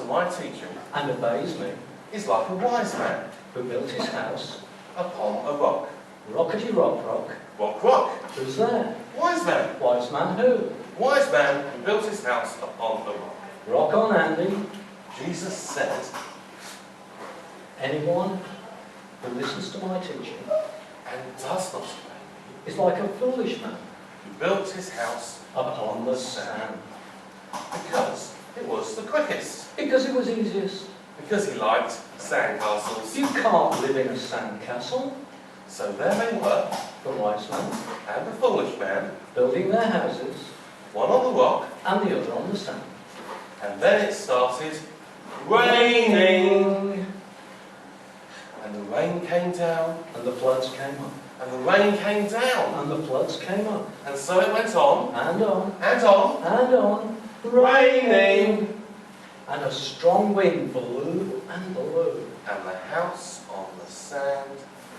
my teaching and obeys me, is like a wise man who built his house, upon a rock. rockety rock rock. Rock, rock. Who's there? Wise man. Wise man who? Wise man who built his house upon a rock. Rock on Andy. Jesus said, Anyone who listens to my teaching and does not obey me, is like a foolish man who built his house upon the sand. because it was the quickest. Because it was easiest. Because he liked sandcastles. You can't live in a sand castle. So there they were, The wise man and the foolish man, building their houses, one on the rock, and the other on the sand. and then it started raining. And the rain came down, And the floods came up. and the rain came down. And the floods came up. And so it went on, And on. and on, And on. raining. And a strong wind blew and blew. And the house on the sand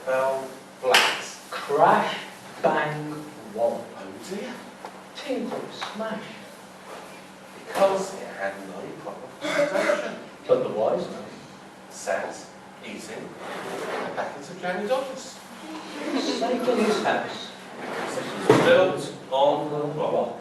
fell flat. Crash, bang, wallop. Oh dear, Tinkle, smash. because it had no proper foundation. But the wise man Sat eating a packet of Johnny Dodgers. safe in his house. Because it was built on the rock.